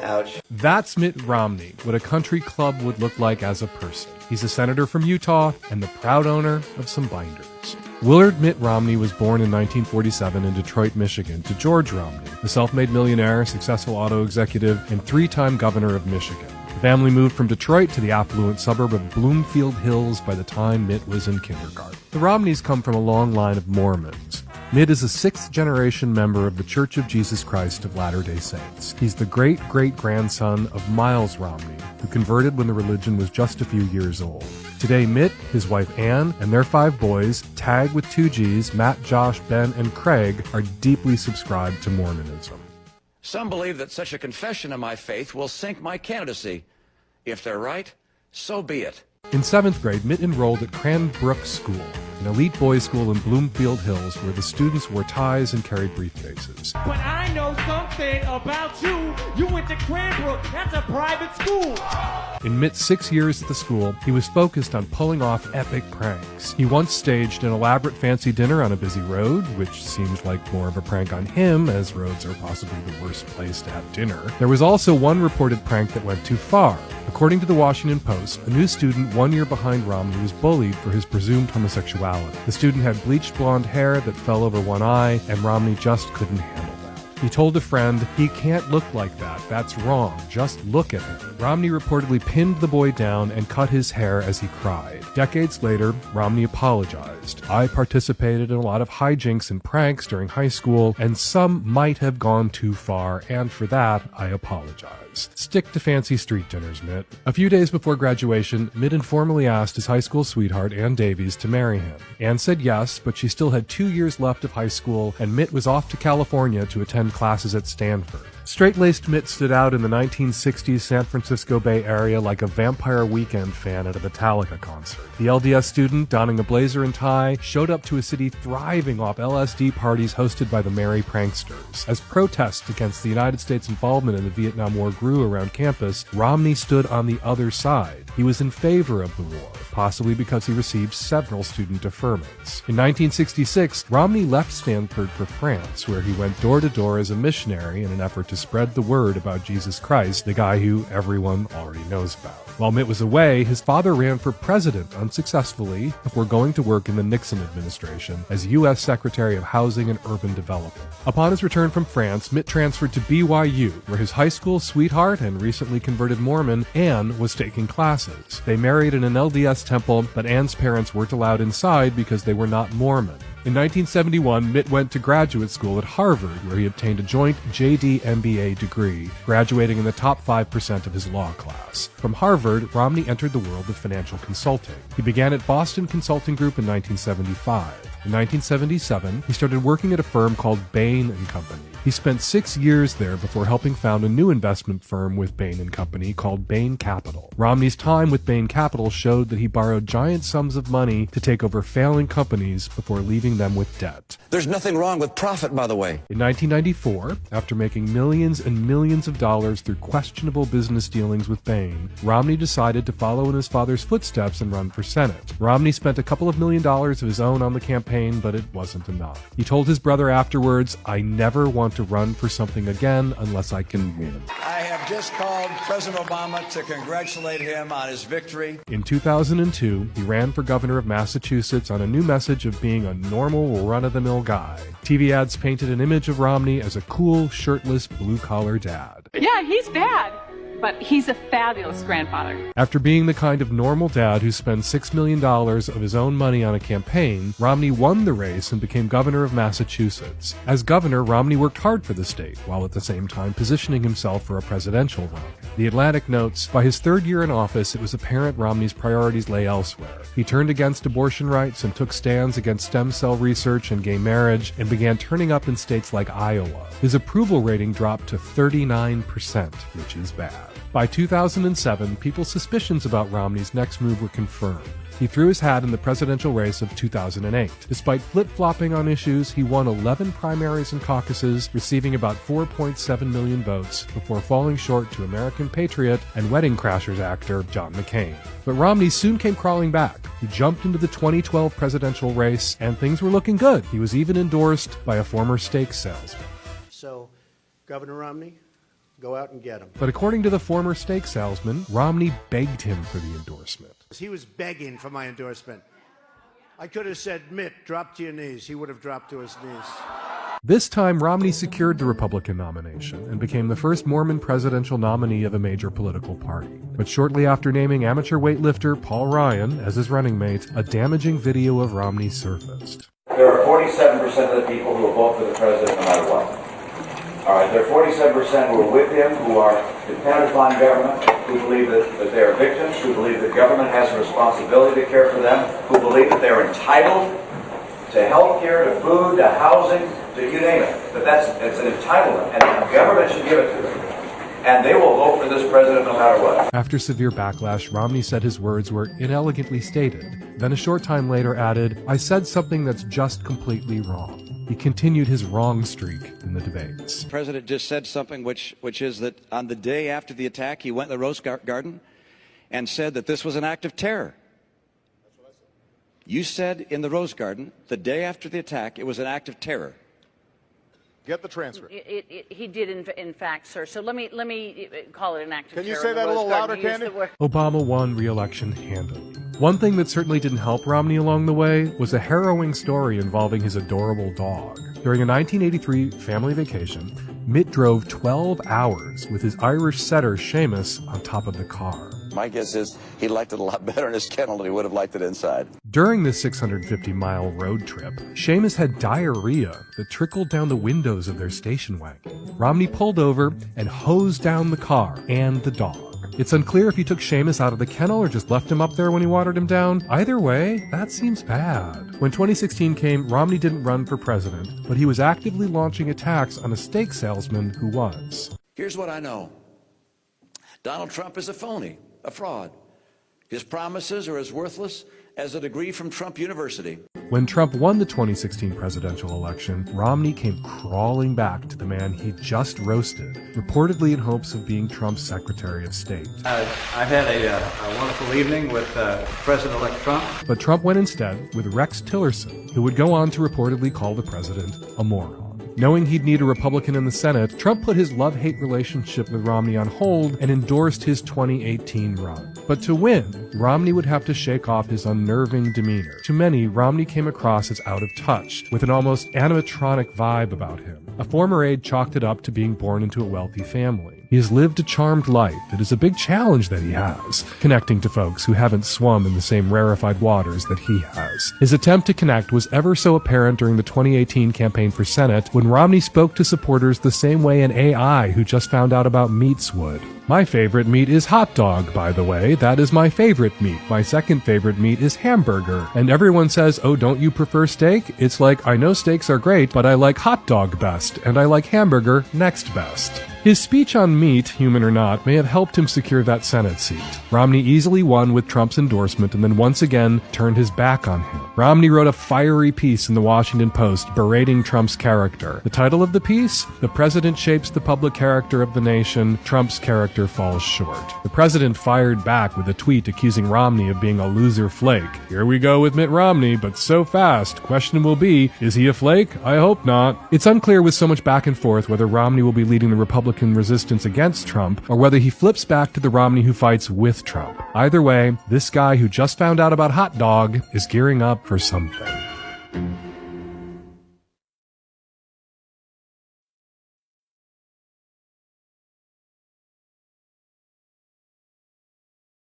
Ouch. That's Mitt Romney, what a country club would look like as a person. He's a senator from Utah and the proud owner of some binders. Willard Mitt Romney was born in 1947 in Detroit, Michigan, to George Romney, a self-made millionaire, successful auto executive, and three-time governor of Michigan. The family moved from Detroit to the affluent suburb of Bloomfield Hills by the time Mitt was in kindergarten. The Romneys come from a long line of Mormons. Mitt is a sixth-generation member of the Church of Jesus Christ of Latter-day Saints. He's the great-great-grandson of Miles Romney, who converted when the religion was just a few years old. Today, Mitt, his wife Ann, and their 5 boys, Tag with 2 Gs, Matt, Josh, Ben, and Craig, are deeply subscribed to Mormonism. Some believe that such a confession of my faith will sink my candidacy. If they're right, so be it. In 7th grade, Mitt enrolled at Cranbrook School, an elite boys' school in Bloomfield Hills where the students wore ties and carried briefcases. But I know something about you. You went to Cranbrook. That's a private school. In Mitt's 6 years at the school, he was focused on pulling off epic pranks. He once staged an elaborate fancy dinner on a busy road, which seemed like more of a prank on him, as roads are possibly the worst place to have dinner. There was also one reported prank that went too far. According to the Washington Post, a new student 1 year behind Romney was bullied for his presumed homosexuality. The student had bleached blonde hair that fell over one eye, and Romney just couldn't handle that. He told a friend, "He can't look like that. That's wrong. Just look at him." Romney reportedly pinned the boy down and cut his hair as he cried. Decades later, Romney apologized. "I participated in a lot of hijinks and pranks during high school, and some might have gone too far, and for that, I apologize." Stick to fancy street dinners, Mitt. A few days before graduation, Mitt informally asked his high school sweetheart, Ann Davies, to marry him. Ann said yes, but she still had 2 years left of high school, and Mitt was off to California to attend classes at Stanford. Straight-laced Mitt stood out in the 1960s San Francisco Bay Area like a Vampire Weekend fan at a Metallica concert. The LDS student, donning a blazer and tie, showed up to a city thriving off LSD parties hosted by the Merry Pranksters. As protests against the United States' involvement in the Vietnam War grew around campus, Romney stood on the other side. He was in favor of the war, possibly because he received several student deferments. In 1966, Romney left Stanford for France, where he went door to door as a missionary in an effort to spread the word about Jesus Christ, the guy who everyone already knows about. While Mitt was away, his father ran for president unsuccessfully before going to work in the Nixon administration as U.S. Secretary of Housing and Urban Development. Upon his return from France, Mitt transferred to BYU, where his high school sweetheart and recently converted Mormon, Ann, was taking classes. They married in an LDS temple, but Ann's parents weren't allowed inside because they were not Mormon. In 1971, Mitt went to graduate school at Harvard, where he obtained a joint JD MBA degree, graduating in the top 5% of his law class. From Harvard, Romney entered the world of financial consulting. He began at Boston Consulting Group in 1975. In 1977, he started working at a firm called Bain & Company. He spent 6 years there before helping found a new investment firm with Bain & Company called Bain Capital. Romney's time with Bain Capital showed that he borrowed giant sums of money to take over failing companies before leaving them with debt. There's nothing wrong with profit, by the way. In 1994, after making millions and millions of dollars through questionable business dealings with Bain, Romney decided to follow in his father's footsteps and run for Senate. Romney spent a couple of $1 million of his own on the campaign, but it wasn't enough. He told his brother afterwards, "I never want to run for something again unless I can win." I have just called President Obama to congratulate him on his victory. In 2002, he ran for governor of Massachusetts on a new message of being a normal, run-of-the-mill guy. TV ads painted an image of Romney as a cool, shirtless, blue-collar dad. Yeah, he's bad, but he's a fabulous grandfather. After being the kind of normal dad who spends $6 million of his own money on a campaign, Romney won the race and became governor of Massachusetts. As governor, Romney worked hard for the state, while at the same time positioning himself for a presidential run. The Atlantic notes, by his third year in office, it was apparent Romney's priorities lay elsewhere. He turned against abortion rights and took stands against stem cell research and gay marriage, and began turning up in states like Iowa. His approval rating dropped to 39%, which is bad. By 2007, people's suspicions about Romney's next move were confirmed. He threw his hat in the presidential race of 2008. Despite flip-flopping on issues, he won 11 primaries and caucuses, receiving about 4.7 million votes, before falling short to American patriot and Wedding Crashers actor John McCain. But Romney soon came crawling back. He jumped into the 2012 presidential race, and things were looking good. He was even endorsed by a former steak salesman. So, Governor Romney, Go out and get them. But according to the former steak salesman, Romney begged him for the endorsement. He was begging for my endorsement. I could have said, Mitt, drop to your knees. He would have dropped to his knees. This time, Romney secured the Republican nomination and became the first Mormon presidential nominee of a major political party. But shortly after naming amateur weightlifter Paul Ryan as his running mate, a damaging video of Romney surfaced. There are 47% of the people who will vote for the president no matter what. All right, there are 47% who are with him, who are dependent upon government, who believe that they are victims, who believe that government has a responsibility to care for them, who believe that they're entitled to health care, to food, to housing, to you name it. But it's an entitlement, and the government should give it to them. And they will vote for this president no matter what. After severe backlash, Romney said his words were inelegantly stated, then a short time later added, "I said something that's just completely wrong." He continued his wrong streak in the debates. The president just said something which is that on the day after the attack, he went in the Rose Garden and said that this was an act of terror. That's what I said. You said in the Rose Garden, the day after the attack, it was an act of terror. Get the transcript. He did, in fact, sir. So let me call it an act of terror. Can you say that a little louder, Candy? Obama won re-election handily. One thing that certainly didn't help Romney along the way was a harrowing story involving his adorable dog. During a 1983 family vacation, Mitt drove 12 hours with his Irish setter Seamus on top of the car. My guess is he liked it a lot better in his kennel than he would have liked it inside. During this 650-mile road trip, Seamus had diarrhea that trickled down the windows of their station wagon. Romney pulled over and hosed down the car and the dog. It's unclear if he took Seamus out of the kennel or just left him up there when he watered him down. Either way, that seems bad. When 2016 came, Romney didn't run for president, but he was actively launching attacks on a steak salesman who was. Here's what I know. Donald Trump is a phony, a fraud. His promises are as worthless as a degree from Trump University. When Trump won the 2016 presidential election, Romney came crawling back to the man he just roasted, reportedly in hopes of being Trump's Secretary of State. I've had a wonderful evening with President-elect Trump. But Trump went instead with Rex Tillerson, who would go on to reportedly call the president a moron. Knowing he'd need a Republican in the Senate, Trump put his love-hate relationship with Romney on hold and endorsed his 2018 run. But to win, Romney would have to shake off his unnerving demeanor. To many, Romney came across as out of touch, with an almost animatronic vibe about him. A former aide chalked it up to being born into a wealthy family. He has lived a charmed life. It is a big challenge that he has, connecting to folks who haven't swum in the same rarefied waters that he has. His attempt to connect was ever so apparent during the 2018 campaign for Senate, when Romney spoke to supporters the same way an AI who just found out about meats would. My favorite meat is hot dog, by the way. That is my favorite meat. My second favorite meat is hamburger. And everyone says, oh, don't you prefer steak? It's like, I know steaks are great, but I like hot dog best, and I like hamburger next best. His speech on meat, human or not, may have helped him secure that Senate seat. Romney easily won with Trump's endorsement and then once again turned his back on him. Romney wrote a fiery piece in the Washington Post berating Trump's character. The title of the piece? The President Shapes the Public Character of the Nation. Trump's Character Falls Short. The president fired back with a tweet accusing Romney of being a loser flake. Here we go with Mitt Romney, but so fast. Question will be, is he a flake? I hope not. It's unclear with so much back and forth whether Romney will be leading the Republican resistance against Trump or whether he flips back to the Romney who fights with Trump. Either way, this guy who just found out about hot dog is gearing up for something.